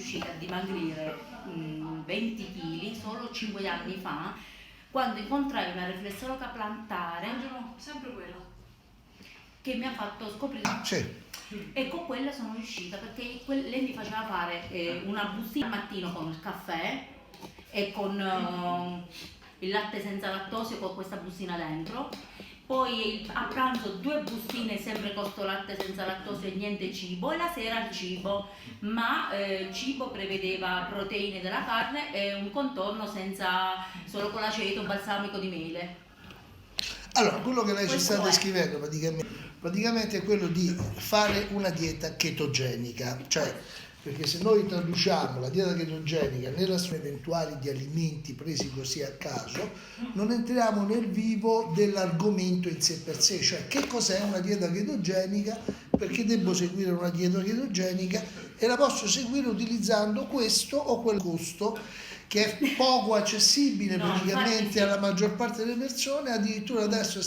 riuscita a dimagrire 20 kg solo 5 anni fa, quando incontrai una riflessologa plantare. Mangiano sempre quello. Che mi ha fatto scoprire. Sì. E con quella sono riuscita, perché lei mi faceva fare una bustina al mattino con il caffè e con il latte senza lattosio con questa bustina dentro, poi a pranzo 2 bustine sempre con sto latte senza lattosio e niente cibo, e la sera il cibo, ma il cibo prevedeva proteine della carne e un contorno senza, solo con l'aceto balsamico di mele. Allora, quello che lei ci Questo sta è. descrivendo praticamente è quello di fare una dieta chetogenica, cioè, perché se noi traduciamo la dieta chetogenica nella sua eventuali di alimenti presi così a caso, non entriamo nel vivo dell'argomento in sé per sé, cioè che cos'è una dieta chetogenica, perché devo seguire una dieta chetogenica e la posso seguire utilizzando questo o quel gusto che è poco accessibile praticamente alla maggior parte delle persone. Addirittura adesso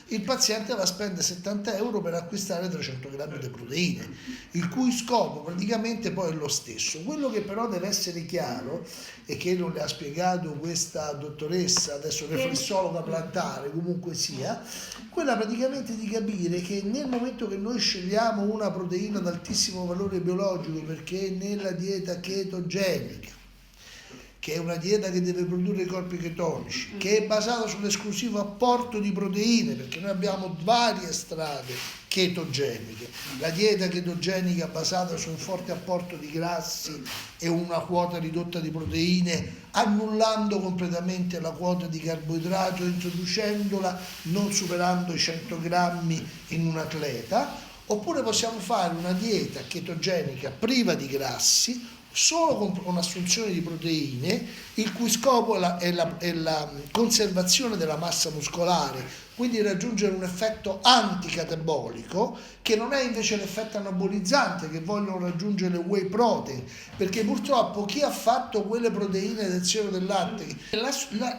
il paziente va a spendere 70 euro per acquistare 300 grammi di proteine, il cui scopo praticamente poi è lo stesso. Quello che però deve essere chiaro, e che non le ha spiegato questa dottoressa, adesso riflessologa plantare, comunque sia, quella praticamente di capire che nel momento che noi scegliamo una proteina ad altissimo valore biologico, perché nella dieta chetogenica, che è una dieta che deve produrre i corpi chetonici, che è basata sull'esclusivo apporto di proteine, perché noi abbiamo varie strade chetogeniche. La dieta chetogenica basata su un forte apporto di grassi e una quota ridotta di proteine, annullando completamente la quota di carboidrato, introducendola non superando i 100 grammi in un atleta. Oppure possiamo fare una dieta chetogenica priva di grassi, solo con un'assunzione di proteine, il cui scopo è la conservazione della massa muscolare, quindi raggiungere un effetto anticatabolico, che non è invece l'effetto anabolizzante che vogliono raggiungere le whey protein, perché purtroppo chi ha fatto quelle proteine del siero del latte,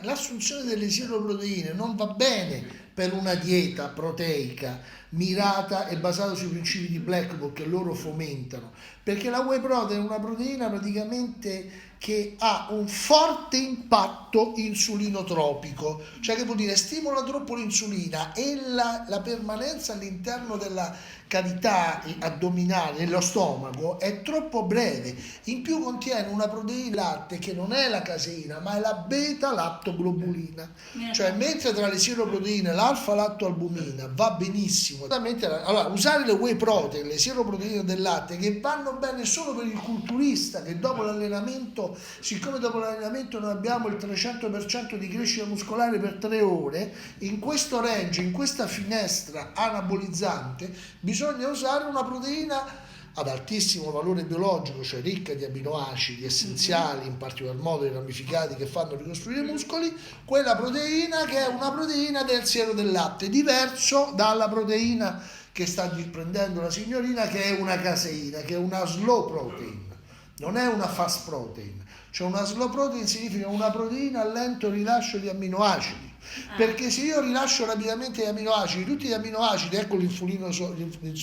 l'assunzione delle sieroproteine non va bene per una dieta proteica mirata e basata sui principi di Blackboard che loro fomentano, perché la whey protein è una proteina praticamente che ha un forte impatto insulinotropico, cioè che vuol dire stimola troppo l'insulina e la permanenza all'interno della cavità addominale, nello stomaco, è troppo breve. In più contiene una proteina latte che non è la caseina, ma è la beta-lattoglobulina, cioè mentre tra le sieroproteine l'alfa-lattoalbumina va benissimo. Allora, usare le whey protein, le sieroproteine del latte, che vanno bene solo per il culturista, che dopo l'allenamento, siccome dopo l'allenamento noi abbiamo il 300% di crescita muscolare per 3 ore, in questo range, in questa finestra anabolizzante, bisogna usare una proteina ad altissimo valore biologico, cioè ricca di aminoacidi essenziali, in particolar modo i ramificati che fanno ricostruire i muscoli, quella proteina che è una proteina del siero del latte, diverso dalla proteina che sta prendendo la signorina, che è una caseina, che è una slow protein, non è una fast protein. Cioè una slow protein significa una proteina a lento rilascio di amminoacidi, perché se io rilascio rapidamente gli amminoacidi, tutti gli amminoacidi, ecco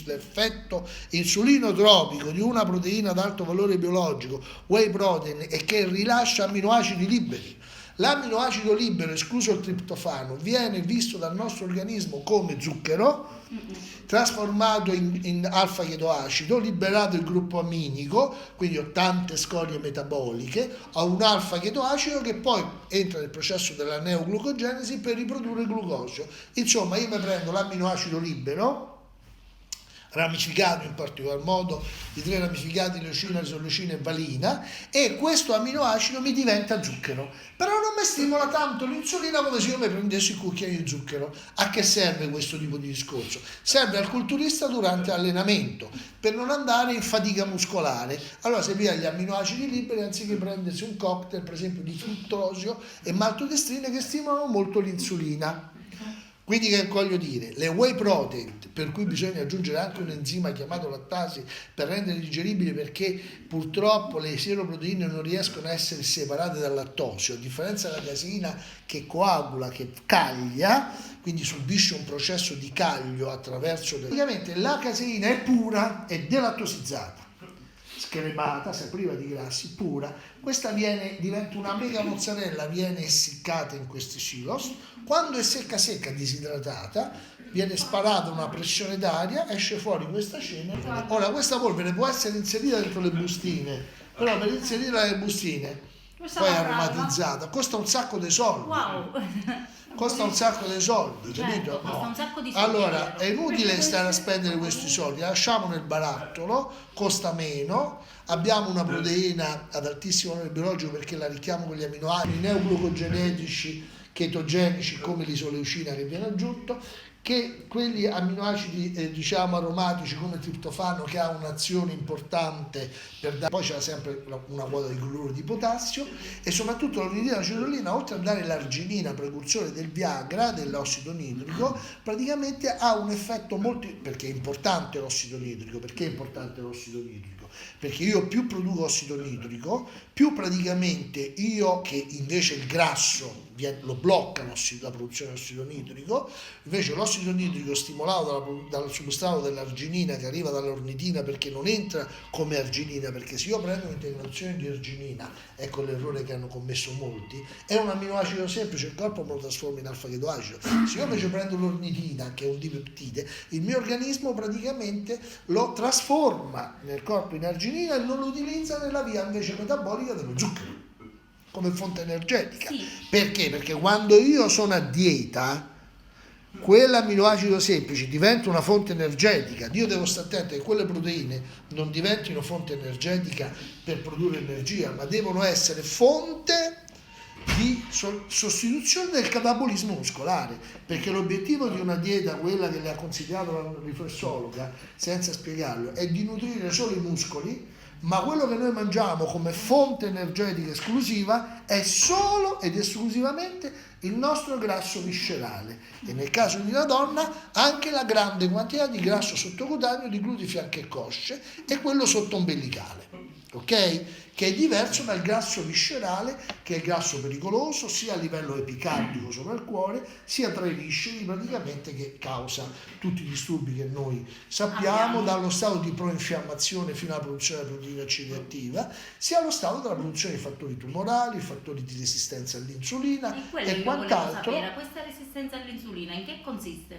l'effetto insulinotropico di una proteina ad alto valore biologico, whey protein, è che rilascia amminoacidi liberi. L'amminoacido libero, escluso il triptofano, viene visto dal nostro organismo come zucchero, trasformato in alfa-chetoacido, liberato il gruppo aminico, quindi ho tante scorie metaboliche, ho un alfa-chetoacido che poi entra nel processo della neoglucogenesi per riprodurre il glucosio. Insomma, io mi prendo l'amminoacido libero, ramificato in particolar modo i 3 ramificati, leucina, isoleucina e valina, e questo amminoacido mi diventa zucchero, però non mi stimola tanto l'insulina come se io mi prendessi il cucchiaio di zucchero. A che serve questo tipo di discorso? Serve al culturista durante l'allenamento, per non andare in fatica muscolare. Allora se via gli amminoacidi liberi, anziché prendersi un cocktail per esempio di fruttosio e maltodestrina che stimolano molto l'insulina. Quindi che voglio dire, le whey protein, per cui bisogna aggiungere anche un enzima chiamato lattasi per rendere digeribili, perché purtroppo le sieroproteine non riescono a essere separate dal lattosio, a differenza della caseina che coagula, che caglia, quindi subisce un processo di caglio attraverso... Praticamente la caseina è pura e delattosizzata. scremata, se priva di grassi, pura. Questa diventa una mega mozzarella, viene essiccata in questi silos. Quando è secca, disidratata, viene sparata una pressione d'aria, esce fuori questa cenere. Ora, questa polvere può essere inserita dentro le bustine, però per inserirla nelle bustine poi è aromatizzata, costa un sacco di soldi. Wow. Costa un sacco di soldi, Certo, capito? costa un sacco di soldi. Allora, è inutile stare a spendere questi soldi, lasciamo nel barattolo, costa meno, abbiamo una proteina ad altissimo valore biologico perché la arricchiamo con gli aminoacidi neoglucogenetici, chetogenici come l'isoleucina che viene aggiunto, che quegli amminoacidi diciamo aromatici come il triptofano che ha un'azione importante per dare, poi c'è sempre una quota di cloruro di potassio e soprattutto l'ornitina e la citrulina, oltre a dare l'arginina, precursore del Viagra, dell'ossido nitrico, praticamente ha un effetto molto, perché è importante l'ossido nitrico, perché è importante l'ossido nitrico? Perché io più produco ossido nitrico, più praticamente io, che invece il grasso lo blocca la produzione di ossido nitrico, invece l'ossido nitrico stimolato dal substrato dell'arginina che arriva dall'ornitina, perché non entra come arginina, perché se io prendo un'integrazione di arginina, ecco l'errore che hanno commesso molti, è un amminoacido semplice, il corpo me lo trasforma in alfa-chetoacido. Se io invece prendo l'ornitina, che è un dipeptide, il mio organismo praticamente lo trasforma nel corpo in arginina e non lo utilizza nella via invece metabolica dello zucchero come fonte energetica. Sì. Perché? Perché quando io sono a dieta, quell'amminoacido semplice diventa una fonte energetica. Io devo stare attento che quelle proteine non diventino fonte energetica per produrre energia, ma devono essere fonte di sostituzione del catabolismo muscolare, perché l'obiettivo di una dieta, quella che le ha consigliato la riflessologa, senza spiegarlo, è di nutrire solo i muscoli, ma quello che noi mangiamo come fonte energetica esclusiva è solo ed esclusivamente il nostro grasso viscerale e nel caso di una donna anche la grande quantità di grasso sottocutaneo di glutei, fianchi e cosce e quello sottoombelicale, ok? Che è diverso dal grasso viscerale, che è il grasso pericoloso sia a livello epicardico sopra il cuore, sia tra i visceri, praticamente, che causa tutti i disturbi che noi sappiamo, dallo stato di proinfiammazione fino alla produzione della proteina C reattiva, sia allo stato della produzione di fattori tumorali, fattori di resistenza all'insulina e quant'altro. Questa resistenza all'insulina in che consiste?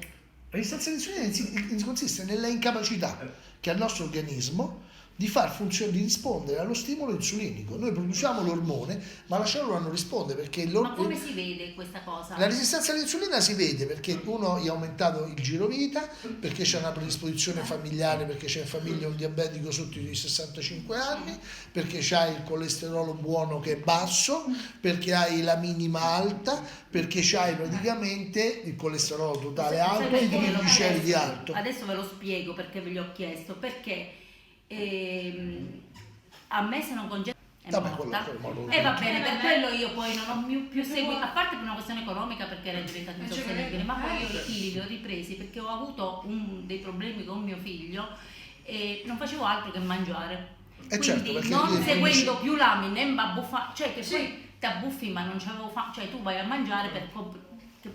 La resistenza all'insulina consiste nella incapacità che ha il nostro organismo di far funzionare, di rispondere allo stimolo insulinico. Noi produciamo l'ormone, ma la cellula non risponde perché Ma come si vede questa cosa? La resistenza all'insulina si vede perché uno gli ha aumentato il girovita, perché c'è una predisposizione familiare, perché c'è in famiglia un diabetico sotto i 65 anni, perché c'hai il colesterolo buono che è basso, perché hai la minima alta, perché c'hai praticamente il colesterolo totale alto e i trigliceridi alto. Adesso ve lo spiego perché ve li ho chiesto, perché a me se non congela è morta e va bene, per quello io poi non ho più seguito, a parte per una questione economica perché era diventato insostenibile, ma poi io i chili li ho ripresi perché ho avuto dei problemi con mio figlio e non facevo altro che mangiare, quindi certo, non seguendo più l'amine imbabuffa, cioè che poi ti abbuffi ma non c'avevo fame, cioè tu vai a mangiare per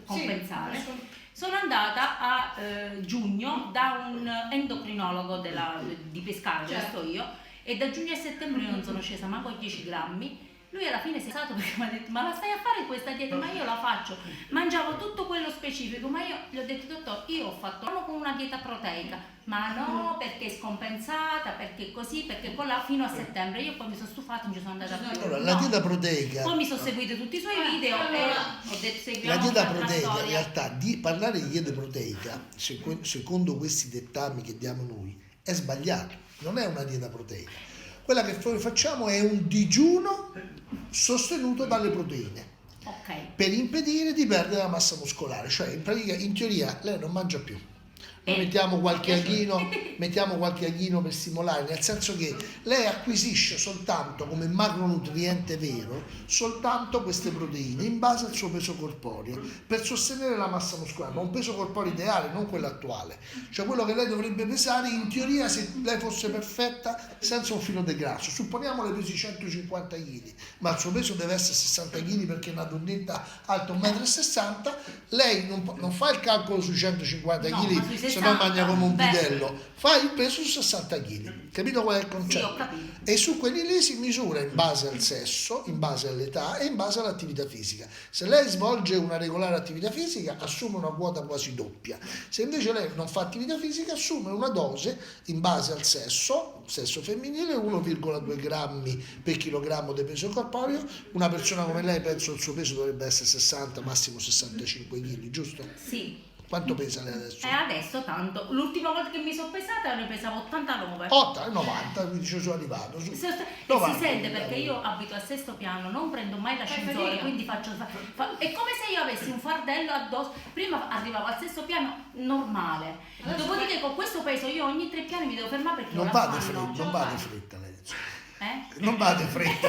compensare. Sono andata a giugno da un endocrinologo di Pescara, dove sto io, e da giugno a settembre io non sono scesa manco a 10 grammi. Lui alla fine si è stato perché mi ha detto: ma la stai a fare questa dieta? Ma io la faccio. Mangiavo tutto quello specifico, ma io gli ho detto: dottor, io ho fatto con una dieta proteica, ma no, perché è scompensata, perché così, perché con la fino a settembre. Io poi mi sono stufata, non ci sono andata più. Allora, la dieta proteica. Poi mi sono seguito tutti i suoi video e ho detto: seguiamo la dieta un'altra proteica, storia. in realtà, di parlare di dieta proteica, secondo questi dettami che diamo noi, è sbagliato. Non è una dieta proteica. Quella che noi facciamo è un digiuno sostenuto dalle proteine, per impedire di perdere la massa muscolare, cioè in pratica, in teoria lei non mangia più. Noi mettiamo qualche aghino per stimolare, nel senso che lei acquisisce soltanto come macronutriente vero soltanto queste proteine in base al suo peso corporeo per sostenere la massa muscolare, ma un peso corporeo ideale, non quello attuale, cioè quello che lei dovrebbe pesare in teoria se lei fosse perfetta senza un filo di grasso. Supponiamo le pesi 150 kg, ma il suo peso deve essere 60 kg perché è una donnetta alta 1,60 m, lei non fa il calcolo sui 150 kg. se no mangia come un Beh. bidello, fai il peso su 60 kg, capito qual è il Sì, concetto? ho capito. E su quelli lì si misura in base al sesso, in base all'età e in base all'attività fisica. Se lei svolge una regolare attività fisica assume una quota quasi doppia, se invece lei non fa attività fisica assume una dose in base al sesso femminile 1,2 grammi per chilogrammo di peso corporeo. Una persona come lei penso il suo peso dovrebbe essere 60, massimo 65 kg, giusto? Sì. Quanto pesa lei adesso? E adesso tanto. L'ultima volta che mi sono pesata ne pesavo 89. 8, 90, quindi ci sono arrivato. Su. E si 90, sente perché io abito al sesto piano, non prendo mai l'ascensore, quindi faccio. È come se io avessi un fardello addosso. Prima arrivavo al sesto piano normale. Dopodiché con questo peso io ogni 3 piani mi devo fermare perché Non ho va la di fanno. fretta, non va di fretta lei. Eh? Non va di fretta.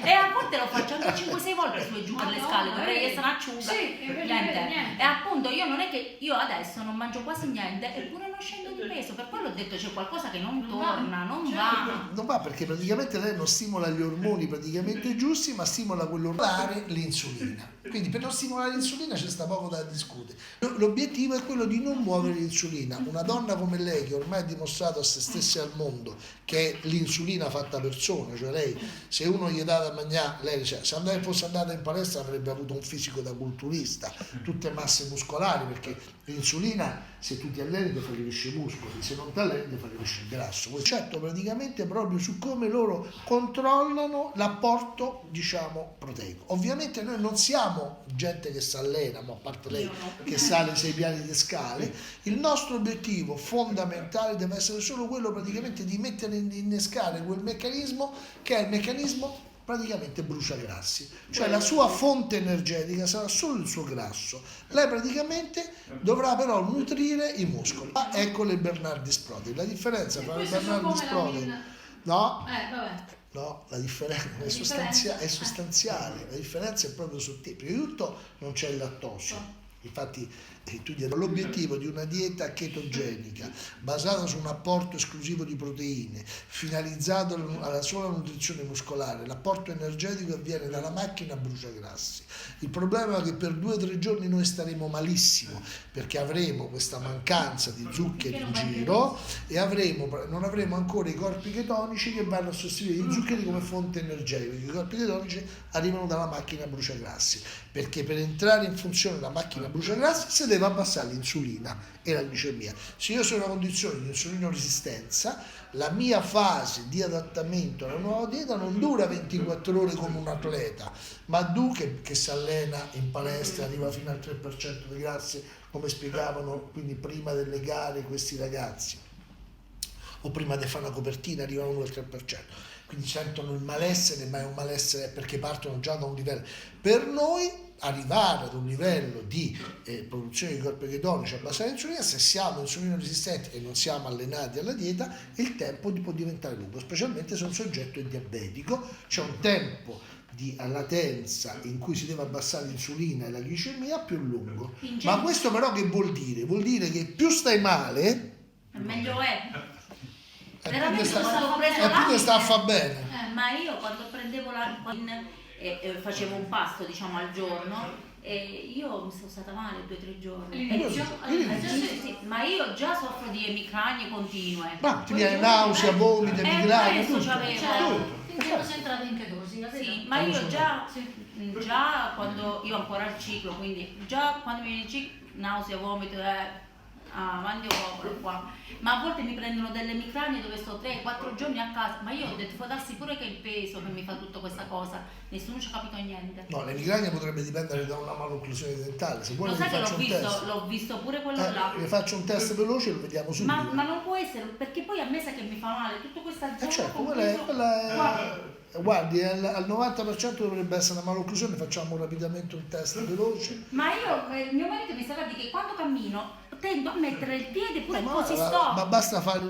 E a volte lo faccio anche 5-6 volte su e giù per le scale, dovrei essere acciuga. Sì, e per niente. E appunto io non è che io adesso non mangio quasi niente, eppure non scendo di peso, per quello ho detto c'è qualcosa che non torna, non va. Non va perché praticamente lei non stimola gli ormoni praticamente giusti, ma stimola quell'ormone, l'insulina. Quindi per non stimolare l'insulina c'è sta poco da discutere. L'obiettivo è quello di non muovere l'insulina. Una donna come lei che ormai ha dimostrato a se stessa e al mondo che è l'insulina fatta persona, cioè lei se uno gli dà da mangiare, lei cioè, se fosse andata in palestra avrebbe avuto un fisico da culturista, tutte masse muscolari, perché l'insulina se tu ti alleni ti fa crescere i muscoli, se non ti alleni ti fa crescere il grasso. Concetto praticamente proprio su come loro controllano l'apporto, diciamo, proteico. Ovviamente noi non siamo gente che si allena, ma a parte lei che sale 6 piani di scale, il nostro obiettivo fondamentale deve essere solo quello praticamente di mettere in innescare quel meccanismo che è il meccanismo praticamente bruciagrassi, cioè la sua fonte energetica sarà solo il suo grasso, lei praticamente dovrà però nutrire i muscoli. Ecco le Bernardis Protein, la differenza tra le Bernardis Protein no, la differenza è sostanziale, la differenza è proprio sottile. Prima di tutto non c'è il lattosio, infatti l'obiettivo di una dieta chetogenica basata su un apporto esclusivo di proteine, finalizzato alla sola nutrizione muscolare, l'apporto energetico avviene dalla macchina bruciagrassi. Il problema è che per 2 o 3 giorni noi staremo malissimo perché avremo questa mancanza di zuccheri in giro e non avremo ancora i corpi chetonici che vanno a sostituire gli zuccheri come fonte energetica. I corpi chetonici arrivano dalla macchina bruciagrassi, perché per entrare in funzione la macchina bruciagrassi si deve abbassare l'insulina e la glicemia. Se io sono in una condizione di insulinoresistenza, la mia fase di adattamento alla nuova dieta non dura 24 ore come un atleta, ma che si allena in palestra, arriva fino al 3% di grassi, come spiegavano quindi prima delle gare questi ragazzi, o prima di fare una copertina arrivano al 3%. Quindi sentono il malessere, ma è un malessere perché partono già da un livello. Per noi arrivare ad un livello di produzione di corpi chetonici a base di insulina, se siamo insulino resistenti e non siamo allenati alla dieta, il tempo può diventare lungo, specialmente se un soggetto è diabetico, c'è un tempo di latenza in cui si deve abbassare l'insulina e la glicemia più lungo. Ma questo però che vuol dire? Vuol dire che più stai male, meglio è. e più ti sta a fa bene. Ma io quando prendevo e facevo un pasto diciamo al giorno, io mi sono stata male 2 o 3 giorni. Sì, ma io già soffro di emicranie continue. Ma ti viene nausea, vomiti, emicranie, questo tutto. c'avevo. Quindi siamo entrati in chetosi, Sì, ma io già quando io ancora al ciclo, quindi già quando mi viene il ciclo, nausea, vomito, mandi popolo qua. Ma a volte mi prendono delle emicranie dove sto 3-4 giorni a casa, ma io ho detto può darsi pure che è il peso che mi fa tutta questa cosa, nessuno ci ha capito niente. No, l'emicrania potrebbe dipendere da una malocclusione dentale, se vuoi Lo sai che faccio un test. l'ho visto pure quello là. Le faccio un test veloce e lo vediamo subito. Ma non può essere, perché poi a me sa che mi fa male tutta questa zona. Certo, guardi, al 90% dovrebbe essere una malocclusione, facciamo rapidamente un test veloce. Ma io, mio marito mi sa che quando cammino tendo a mettere il piede pure così sto. Ma basta fare